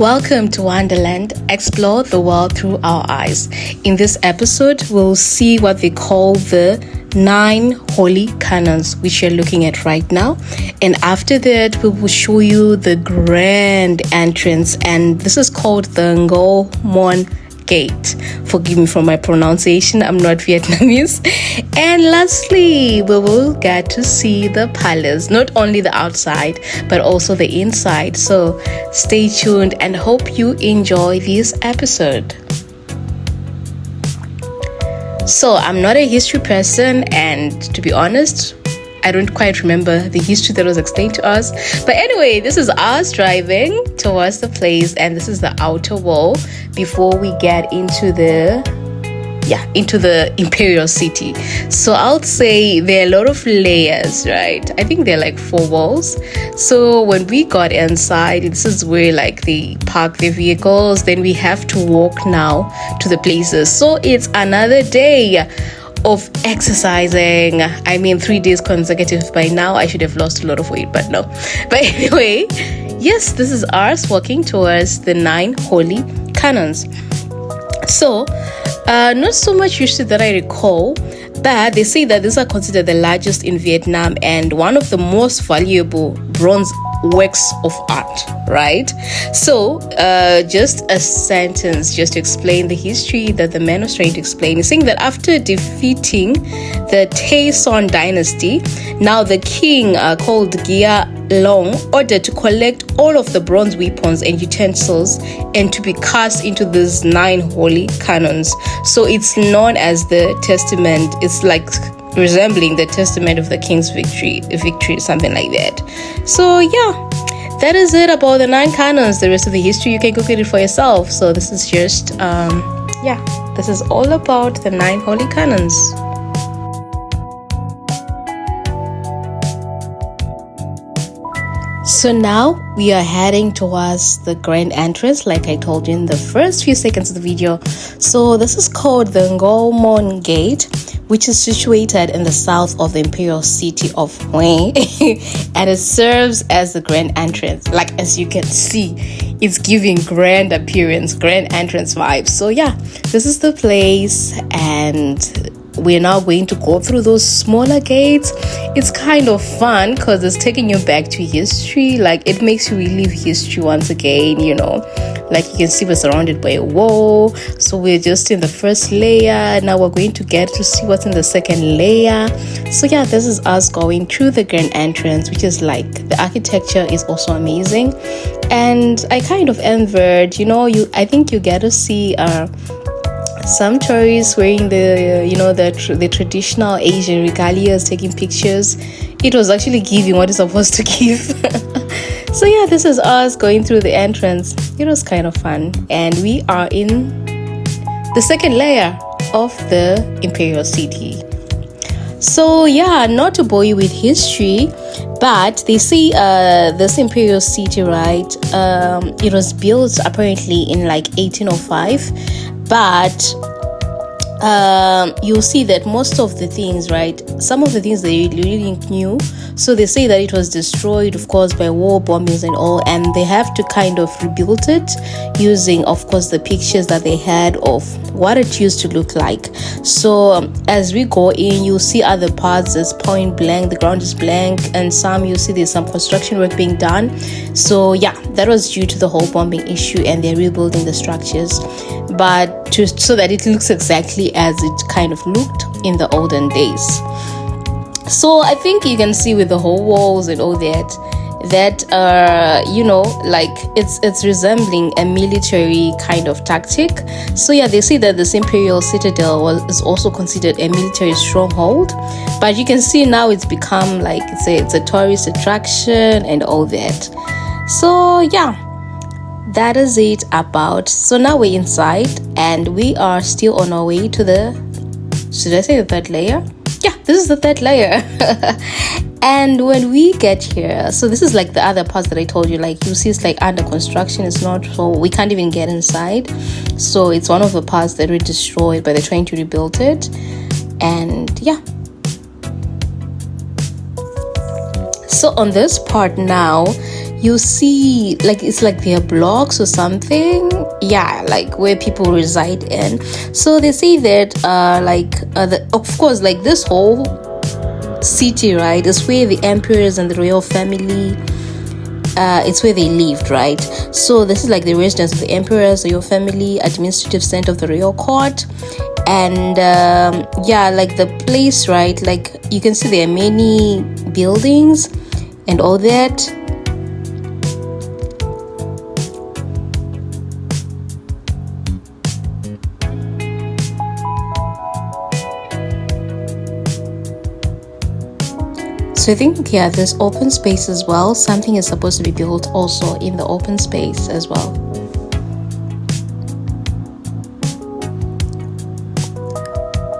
Welcome to Wonderland. Explore the world through our eyes. In this episode, we'll see what they call the 9 holy canons, which you're looking at right now. And after that, we will show you the grand entrance. And this is called the Ngomon Gate. Forgive me for my pronunciation, I'm not Vietnamese. And lastly, we will get to see the palace, not only the outside but also the inside. So stay tuned and hope you enjoy this episode. So I'm not a history person, and to be honest, I don't quite remember the history that was explained to us. But anyway, this is us driving towards the place, and this is the outer wall before we get into the Imperial City. So I'll say there are a lot of layers, right? I think there are like 4 walls. So when we got inside, this is where like they park their vehicles. Then we have to walk now to the places. So it's another day of exercising. I mean, 3 days consecutive. By now I should have lost a lot of weight, but no. But anyway, yes, this is us walking towards the 9 holy canons. So not so much history that I recall, but they say that these are considered the largest in Vietnam and one of the most valuable bronze works of art, right? So just a sentence just to explain the history that the man was trying to explain. He's saying that after defeating the Tay Son dynasty, now the king called Gia Long ordered to collect all of the bronze weapons and utensils and to be cast into these 9 holy canons. So it's known as the testament. It's like resembling the testament of the king's victory, something like that. So yeah, that is it about the 9 canons. The rest of the history you can go get it for yourself. So this is just this is all about the 9 holy canons. So now we are heading towards the grand entrance, like I told you in the first few seconds of the video. So this is called the Ngomon Gate, which is situated in the south of the Imperial City of Hue, and it serves as the grand entrance. Like as you can see, it's giving grand appearance, grand entrance vibes. So yeah, this is the place, and we're now going to go through those smaller gates. It's kind of fun because it's taking you back to history. Like it makes you relive history once again, you know. Like you can see we're surrounded by a wall. So we're just in the first layer. Now we're going to get to see what's in the second layer. So yeah, this is us going through the grand entrance, which is like the architecture is also amazing. And I kind of envied, you know, I think you get to see some tourists wearing the traditional Asian regalias, taking pictures. It was actually giving what it's supposed to give. So yeah, this is us going through the entrance. It was kind of fun, and we are in the second layer of the Imperial City. So yeah, not to bore you with history, but they say this Imperial City, right, it was built apparently in like 1805. But you'll see that most of the things, right, some of the things they really new. So they say that it was destroyed, of course, by war, bombings and all, and they have to kind of rebuild it using, of course, the pictures that they had of what it used to look like. So as we go in, you'll see other parts. There's point blank, the ground is blank, and some you see there's some construction work being done. So yeah, that was due to the whole bombing issue, and they're rebuilding the structures, but so that it looks exactly as it kind of looked in the olden days. So I think you can see with the whole walls and all that you know, like it's resembling a military kind of tactic. So yeah, they say that this Imperial Citadel is also considered a military stronghold, but you can see now it's become like it's a tourist attraction and all that. So yeah, that is it about. So now we're inside, and we are still on our way to should I say the third layer? Yeah, this is the third layer. And when we get here, so this is like the other parts that I told you, like you see it's like under construction. It's not, so we can't even get inside. So it's one of the parts that were destroyed, but they're trying to rebuild it. And yeah, so on this part now, you see like it's like their blocks or something, yeah, like where people reside in. So they say that of course, like this whole city, right, is where the emperors and the royal family, it's where they lived, right? So this is like the residence of the emperors, the royal family, administrative center of the royal court. And like the place, right, like you can see there are many buildings and all that. So I think, yeah, there's open space as well. Something is supposed to be built also in the open space as well.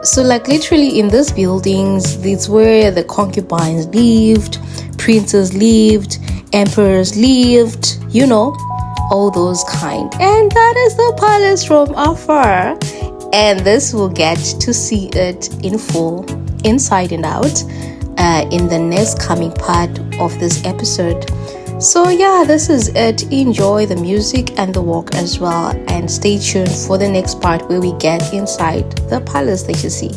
So like literally in these buildings, it's where the concubines lived, princes lived, emperors lived, you know, all those kind. And that is the palace from afar. And this will get to see it in full, inside and out, in the next coming part of this episode. So yeah, this is it. Enjoy the music and the walk as well, and stay tuned for the next part where we get inside the palace that you see.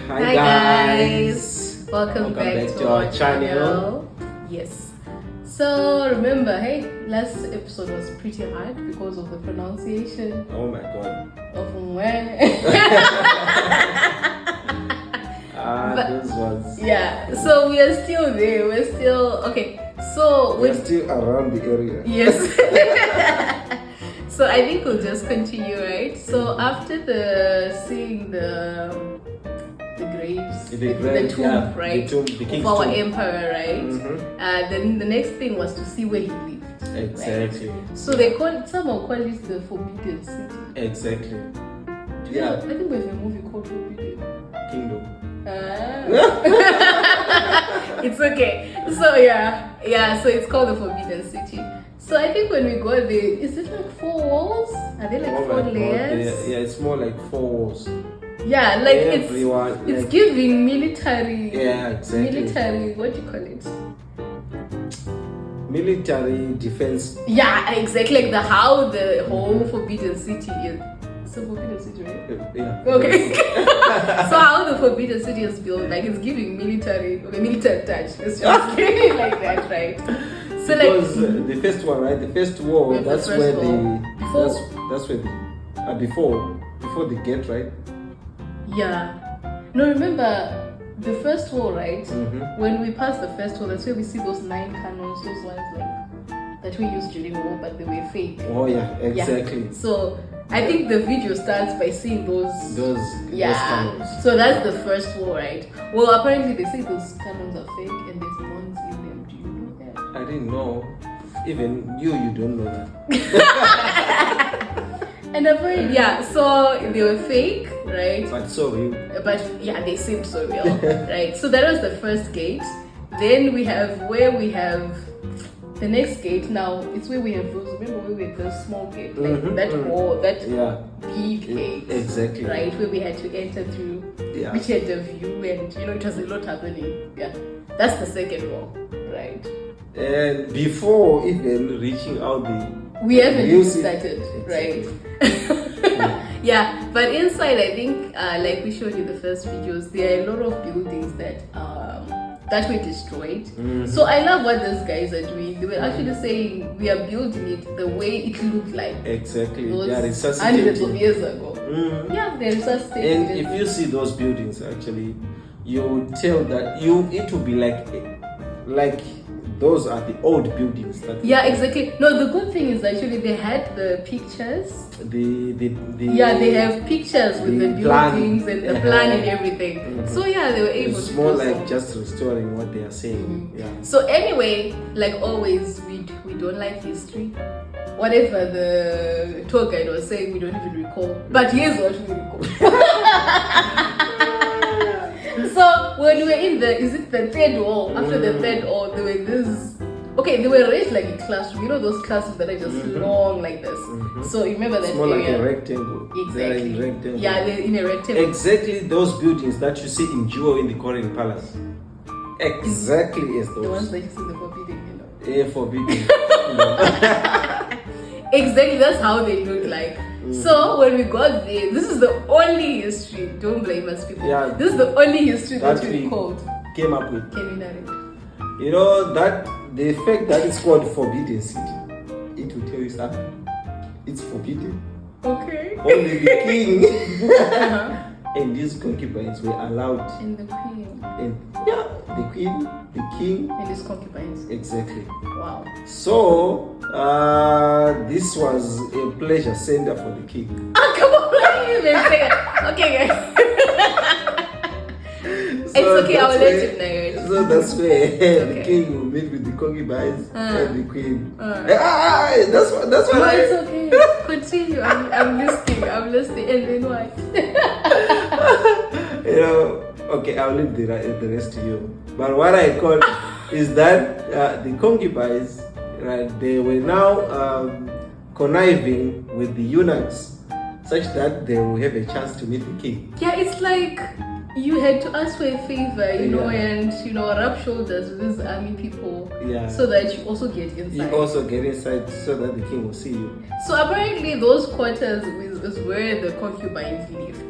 Hi guys, welcome back to our channel. Yes, so remember, hey, last episode was pretty hard because of the pronunciation. Oh my god. Of where? Those ones. Yeah, so we are still there. We're still okay. So we're still around the area. Yes. So I think we'll just continue, right? So after seeing the graves, the tomb, right? The king's of our tomb. emperor, right? Mm-hmm. Then the next thing was to see where he lived. Exactly. Right? So they somehow call it the Forbidden City. Exactly. Yeah. I think there's a movie called Forbidden Kingdom. It's okay. So yeah. So it's called the Forbidden City. So I think when we go there, is it like 4 walls? Are they like 4 layers? Yeah, it's more like 4 walls. Yeah, like everyone, it's giving military. Yeah, exactly. Military, what do you call it? Military defense. Yeah, exactly. Like how the whole Forbidden City is. So Forbidden City, right? Yeah. Okay. So how the Forbidden City is built, like it's giving military touch. It's just giving like that, right? So because like the first one, right? The first wall. That's where before the gate, right? Yeah. No, remember the first wall, right? When we passed the first wall, that's where we see those 9 cannons, those ones like that we used during war, but they were fake. Oh yeah, exactly. Yeah. So I think the video starts by seeing those cannons. So that's the first wall, right? Well, apparently they say those cannons are fake and there's bombs in them. Do you know that? I didn't know. Even you don't know that. And apparently, so they were fake, right? But so real. But yeah, they seemed so real, right? So that was the first gate. Then we have the next gate. Now it's where we have those. Remember where we had the small gate, like that wall, that big gate, exactly, right? Where we had to enter through, which had the view, and it was a lot happening. Yeah, that's the second wall, right? And before even reaching out we haven't even started, right? Yeah, but inside, I think, like we showed you the first videos, there are a lot of buildings that were destroyed. So I love what those guys are doing. They were actually saying we are building it the way it looked like. Exactly. Those hundreds of years ago. Yeah, they're resuscitating. And if you see those buildings, actually, you tell that it will be like those are the old buildings. Exactly. No, the good thing is actually they had the pictures. They have pictures with the buildings and the plan and everything. So they were able to. It's more like just restoring what they are saying. Yeah. So anyway, like always, we don't like history. Whatever the tour guide was saying, we don't even recall. But here's what we recall. So when we were in the third wall, after the third wall, there were this. Okay, they were raised like a classroom. You know those classrooms that are just long like this. So you remember that it's more area? Like a rectangle. Exactly. They're in rectangle. Yeah, they're in a rectangle. Exactly those buildings that you see in Jewel in the Korean Palace. Exactly as those. The ones that you see in the Forbidden, Forbidden. Exactly, that's how they look like. So when we got there, this is the only history. Don't blame us, people. Yeah, this is the only history that we came up with. Can we narrate? You know that the fact that it's called Forbidden City, it will tell you something. It's forbidden. Okay. Only the king and these concubines were allowed. And the queen. The queen, the king, and his concubines. Exactly. Wow. So this was a pleasure center for the king. Come on, okay, guys. It's okay, I'll let you narrate. So that's where the king will meet with the concubines and the queen. That's what. No, it's okay. Continue. I'm listening. And then what? Okay, I'll leave the rest to you. But what I call is that the concubines, right? They were now conniving with the eunuchs, such that they will have a chance to meet the king. Yeah, it's like you had to ask for a favor, and rub shoulders with these army people, so that you also get inside. You also get inside, so that the king will see you. So apparently, those quarters is where the concubines lived.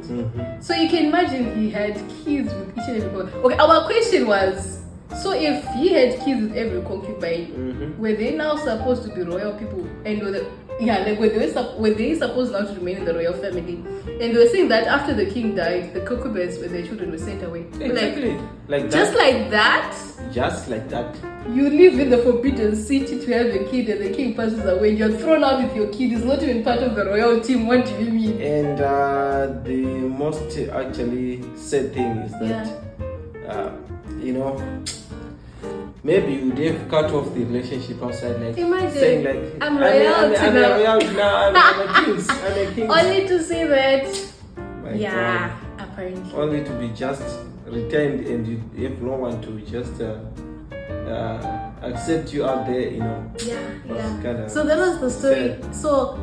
So you can imagine he had kids with each and every concubine. Okay, our question was: so if he had kids with every concubine, were they now supposed to be royal people? And were they supposed now to remain in the royal family? And they were saying that after the king died, the concubines with their children were sent away. Exactly. Like that. Just like that? Just like that. You live in the Forbidden City to have a kid and the king passes away. You're thrown out with your kid. He's not even part of the royal team. What do you mean? And the most actually sad thing is that, maybe you would have cut off the relationship outside, like saying like, I'm royal now. I'm a king. Only to say that. My God. Apparently. Only to be just retained, and you have no one to just accept you out there, Yeah. So that was the story. Sad. So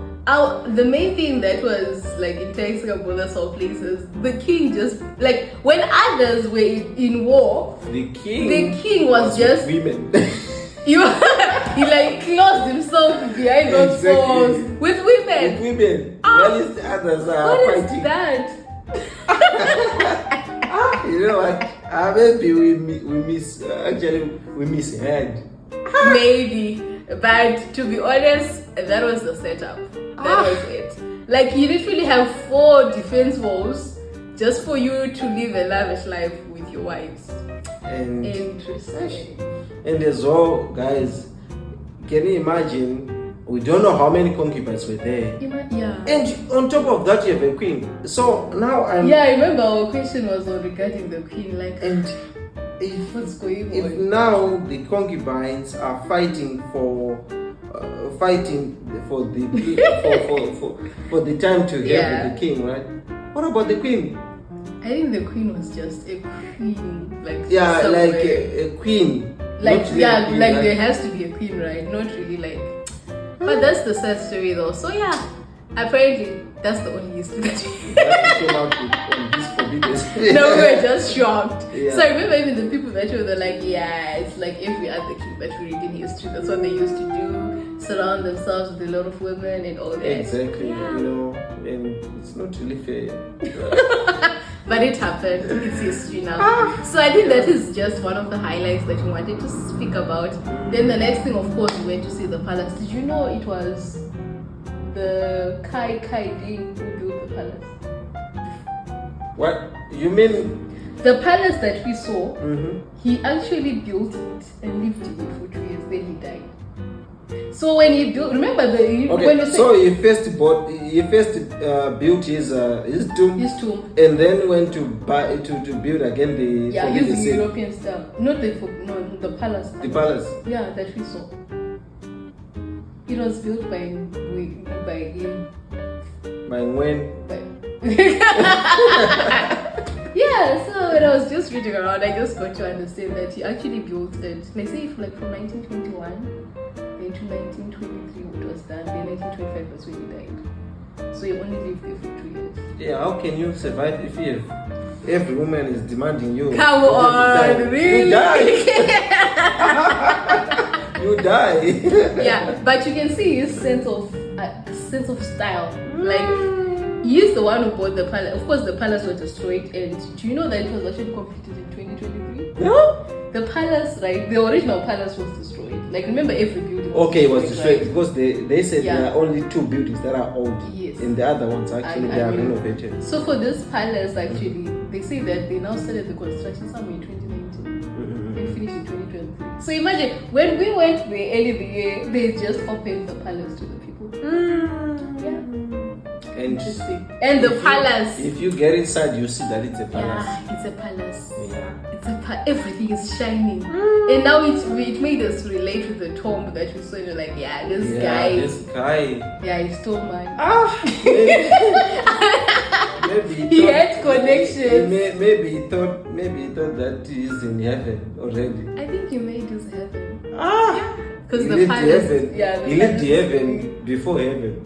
the main thing that was like enticing about us all places, the king just like when others were in war, the king was just women. He like closed himself behind those walls with women. While the others are what fighting. Is that? You know what? Maybe we misheard. Maybe, but to be honest, that was the setup. That was it. Like you literally have 4 defense walls, just for you to live a lavish life with your wives. And Interesting. And as well, guys, can you imagine? We don't know how many concubines were there. Yeah. And on top of that, you have a queen. So now I'm. Yeah, I remember our question was on regarding the queen. Like, And if what's going if on? now the concubines are fighting for the for the time to have the king, right? What about the queen? I think the queen was just a queen, like Yeah, somewhere. like a queen. Like Not really a queen, like right? there has to be a queen, right? Not really like. But that's the sad story though. So yeah, apparently that's the only history that That came out with on this forbidden story. No, we were just shocked. Yeah. So I remember even the people that were like, yeah, it's like every other king that we read in history. That's what they used to do, surround themselves with a lot of women and all that. Exactly, Yeah. you know, and it's not really fair. But it happened. It's history now. So I think that is just one of the highlights that we wanted to speak about. Then the next thing, of course, we went to see the palace. Did you know it was the Kai Ding who built the palace? What? You mean? The palace that we saw, Mm-hmm. he actually built it and lived in it for 2 years. Then he died. So when he built, remember when you Okay, said so he first built his tomb, his tomb. and then went to build again the Yeah, forbidden using city. European style, not the palace. The palace. Yeah, that we saw. It was built by him. By when? Yeah, so when I was just reading around, I just got to understand that he actually built it. Let's say like from 1921, then to 1923 it was done. Then 1925 was when he died. So he only lived there for 2 years. Yeah, how can you survive if every woman is demanding you? Come every on, time? really? You die. You die. Yeah, but you can see his sense of style. Like he's the one who bought the palace. Of course, the palace was destroyed, and do you know that it was actually completed in 2023? No? The palace, right? The original palace was destroyed. Like remember, every building. Okay, it was destroyed right? because they said Yeah. there are only 2 buildings that are old. Yes. And the other ones actually they are renovated. So for this palace, actually, they say that they now started the construction somewhere in 2019 and finished in 2023. So imagine when we went there early the year, they just opened the palace to the people. Yeah. And Interesting. And the palace. If you get inside, you see that it's a palace. Yeah, it's a palace. Yeah. It's everything is shining. And now it made us relate with the tomb that we saw. And we're like, yeah, this guy, yeah, he stole mine. Maybe He had connections. Maybe he thought that he's in heaven already. I think he made his heaven. He Because the lived palace. heaven. Yeah, He lived heaven before heaven.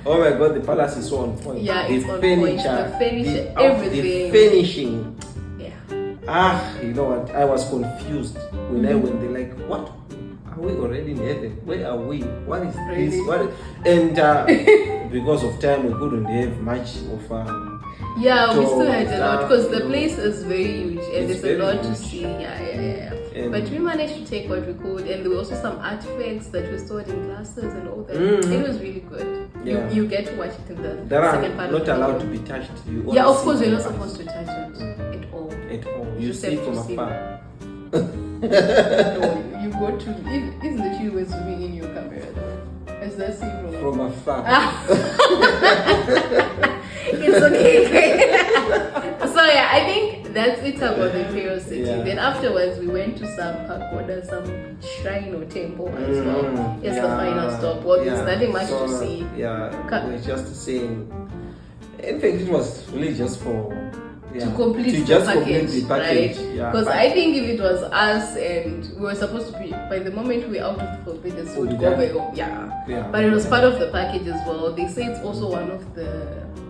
Oh my God, the palace is so on point. Yeah, the it's on furniture, point. The furniture, the everything. finishing. Yeah. You know what? I was confused when I went there. Like, what? Are we already in heaven? Where are we? What is Really? this? And because of time, we couldn't have much of. Yeah, we So, still had a lot because the you know, place is very huge and it's there's a very lot to huge. see. Yeah. And But we managed to take what we could, and there were also some artifacts that were stored in glasses and all that. Mhm. It was really good. Yeah. You get to watch it in the that are second part not of the allowed to video. be touched. You Yeah, only of course see you're not from supposed to touch it at all. at home. You Just see have from to see. afar. No, you go to isn't it you were zooming in your camera though? Is that seen From afar. It's okay. So yeah, I think that's it about the Imperial City. Yeah. Then afterwards we went to some pagoda, some shrine or temple as well. It's the final stop. Well, there's nothing much to see. Yeah, we're just saying. In fact, it was really just for To complete the package, right? Yeah, Because I think if it was us and we were supposed to be, by the moment we're out of the forbidden, we would go back home. Yeah. But it was part of the package as well. They say it's also one of the,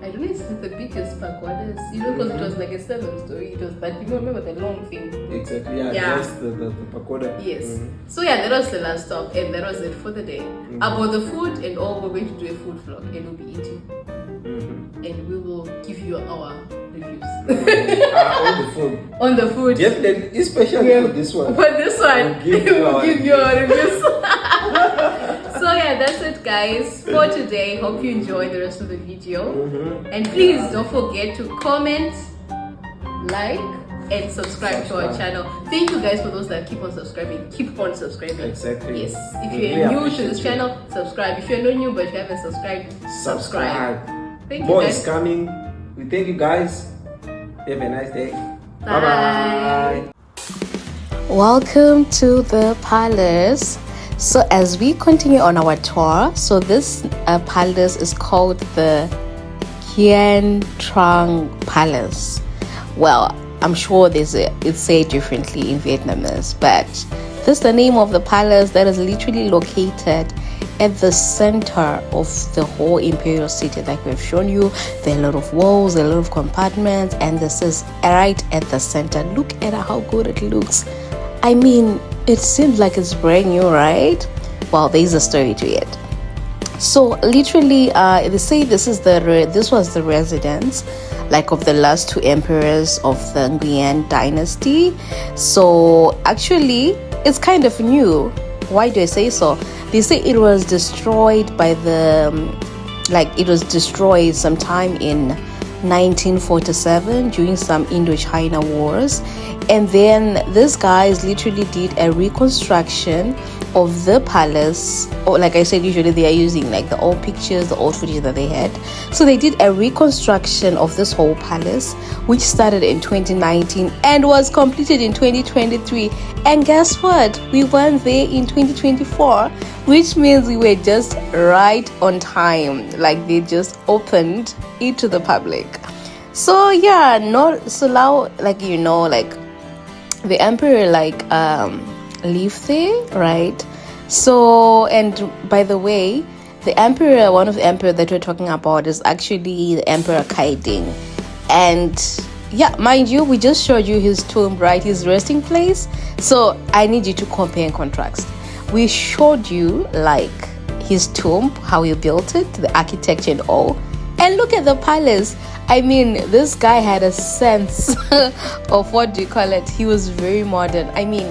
I don't know, it's the biggest pagodas, because it was like a 7-story. It was that, remember the long thing? Exactly, Yeah. That's the pagoda. Yes. So yeah, that was the last stop, and that was it for the day. About the food and all, we're going to do a food vlog, and we'll be eating. And we will give you our reviews. On the food. On the food. Definitely, especially for this one. For this one, We'll give you we'll our give you our reviews. So yeah, that's it guys for today. Hope you enjoyed the rest of the video. And please don't forget to comment, like, and subscribe to our channel. Thank you guys for those that keep on subscribing. Keep on subscribing. Exactly. Yes. If you're new to this channel, subscribe. If you're not new but you haven't subscribed, subscribe. Thank you More guys. is coming. We thank you guys. Have a nice day. Bye. Bye. Welcome to the palace. So as we continue on our tour, so this palace is called the Hue Palace. Well, I'm sure it's said differently in Vietnamese, but this is the name of the palace that is literally located at the center of the whole imperial city. Like we've shown you, there are a lot of walls, there are a lot of compartments, and this is right at the center. Look at how good it looks. I mean, it seems like it's brand new, right? Well, there's a story to it. So literally, they say this was the residence, like, of the last two emperors of the Nguyen dynasty. So actually, it's kind of new. Why do I say so? They say it was destroyed by it was destroyed sometime in 1947 during some Indochina wars. And then these guys literally did a reconstruction of the palace. Or like I said, usually they are using like the old pictures, the old footage that they had. So they did a reconstruction of this whole palace, which started in 2019 and was completed in 2023. And guess what? We went there in 2024, which means we were just right on time. Like they just opened it to the public. So yeah, so now, like, you know, like the emperor lived there, right? So, and by the way, one of the emperor that we're talking about is actually the Emperor Kaiding. And yeah, mind you, we just showed you his tomb, right? His resting place. So I need you to compare and contrast. We showed you like his tomb, how he built it, the architecture and all. And look at the palace. I mean, this guy had a sense of, what do you call it? He was very modern. I mean,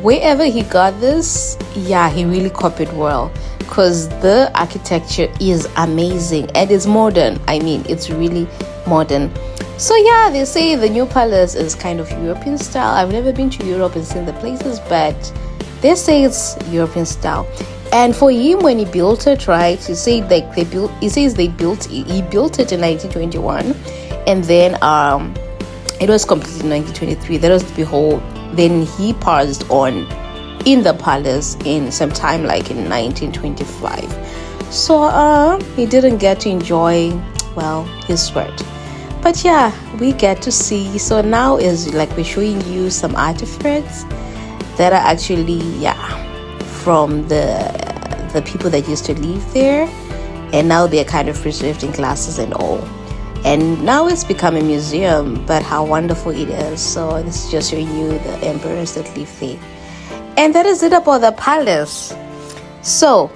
wherever he got this, yeah, he really copied well, because the architecture is amazing and it's modern. I mean, it's really modern. So yeah, they say the new palace is kind of European style. I've never been to Europe and seen the places, but they say it's European style. And for him, when he built it, right, he said like he built it in 1921, and then it was completed in 1923. That was the whole. Then he passed on in the palace in sometime like in 1925. So he didn't get to enjoy, well, his sweat. But yeah, we get to see. So now is like we're showing you some artifacts that are actually, yeah, from the people that used to live there, and now they're kind of preserved in glasses and all. And now it's become a museum, but how wonderful it is. So this is just showing you the emperors that live there. And that is it about the palace. So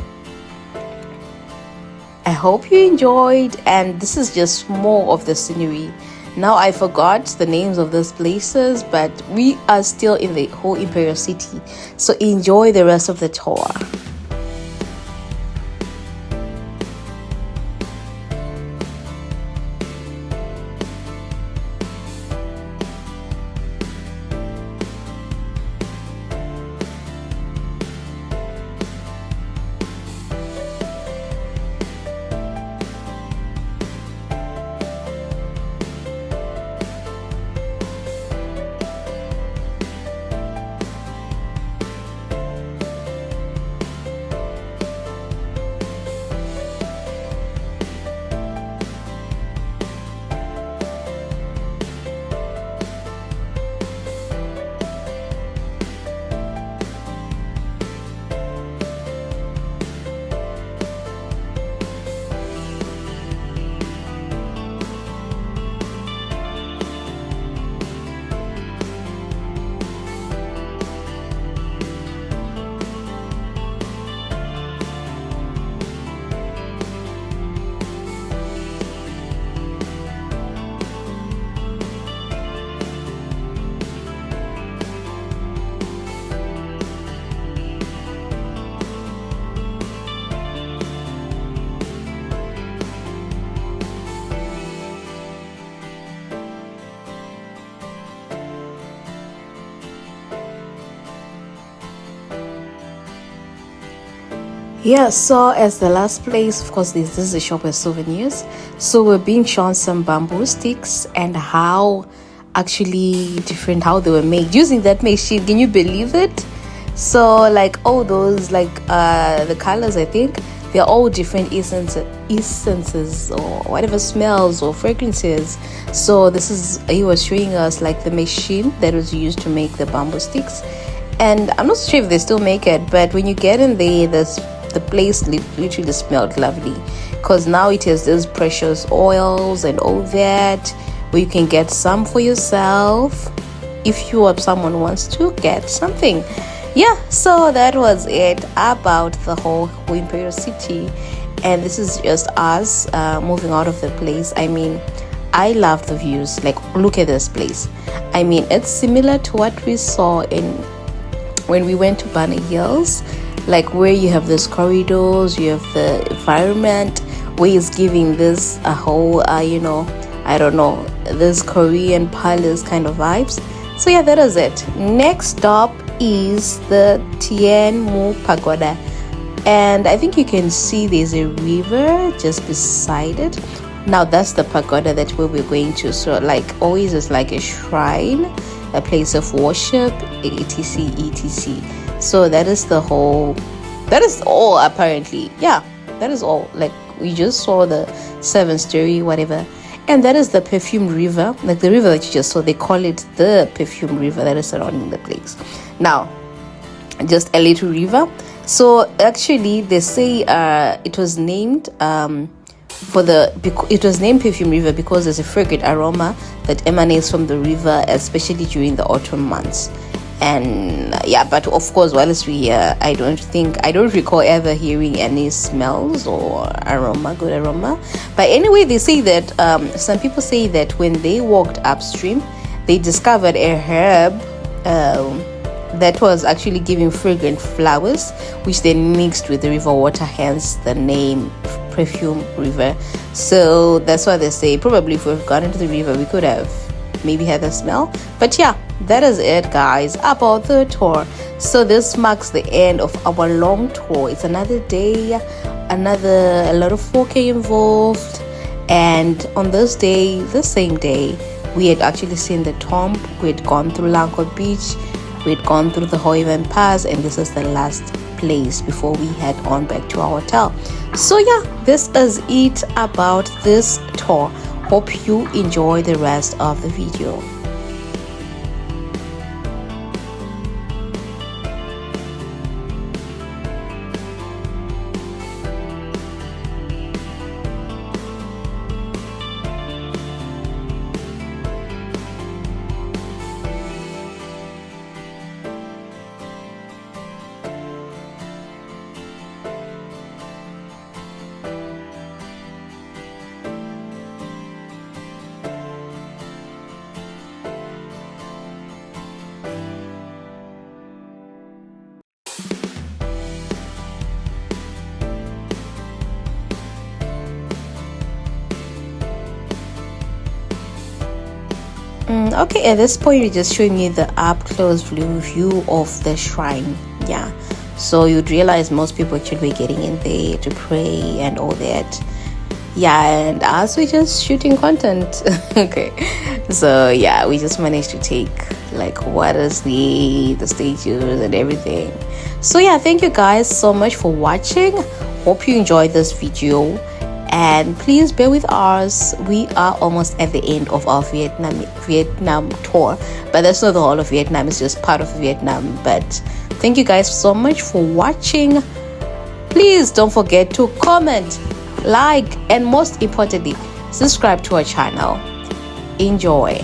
I hope you enjoyed, and this is just more of the scenery. Now I forgot the names of those places, but we are still in the whole Imperial City. So enjoy the rest of the tour. Yeah, so as the last place, of course, this is a shop with souvenirs. So we're being shown some bamboo sticks and how actually different how they were made using that machine. Can you believe it? So like all those like the colors, I think they're all different essences or whatever smells or fragrances. So this is, he was showing us like the machine that was used to make the bamboo sticks. And I'm not sure if they still make it, but when you get in there, the place literally smelled lovely, because now it has those precious oils and all that, where you can get some for yourself if you or someone wants to get something. Yeah, so that was it about the whole Hue Imperial City, and this is just us moving out of the place. I mean, I love the views. Like, look at this place. I mean, it's similar to what we saw when we went to Bunny Hills, like where you have these corridors, you have the environment where it's giving this a whole I don't know, this Korean palace kind of vibes. So yeah, that is it. Next stop is the Tien Mu Pagoda, and I think you can see there's a river just beside it. Now that's the pagoda that we're going to. So like always, it's like a shrine, a place of worship, etc. So that is all apparently. Yeah, that is all. Like, we just saw the 7-story whatever, and that is the perfume river, like the river that you just saw. They call it the perfume river that is surrounding the place. Now, just a little river. So actually they say it was named it was named Perfume River because there's a fragrant aroma that emanates from the river, especially during the autumn months. And yeah, but of course, whilst we here, I don't recall ever hearing any smells or good aroma. But anyway, they say that some people say that when they walked upstream, they discovered a herb that was actually giving fragrant flowers, which they mixed with the river water, hence the name Perfume River. So that's why they say probably if we've gone into the river, we could have maybe had the smell. But yeah, that is it, guys, about the tour. So this marks the end of our long tour. It's another day, a lot of 4K involved. And on this day, the same day, we had actually seen the tomb. We had gone through Langkot Beach, we had gone through the Hoivan Pass, and this is the last place before we head on back to our hotel. So yeah, this is it about this tour. Hope you enjoy the rest of the video. Okay, at this point you're just showing me the up close view of the shrine. Yeah, so you'd realize most people actually were getting in there to pray and all that. Yeah, and us, we're just shooting content. Okay, so yeah, we just managed to take like what is the statues and everything. So yeah, thank you guys so much for watching. Hope you enjoyed this video, and please bear with us. We are almost at the end of our Vietnam tour, but that's not the whole of Vietnam, it's just part of Vietnam. But thank you guys so much for watching. Please don't forget to comment, like, and most importantly, subscribe to our channel. Enjoy.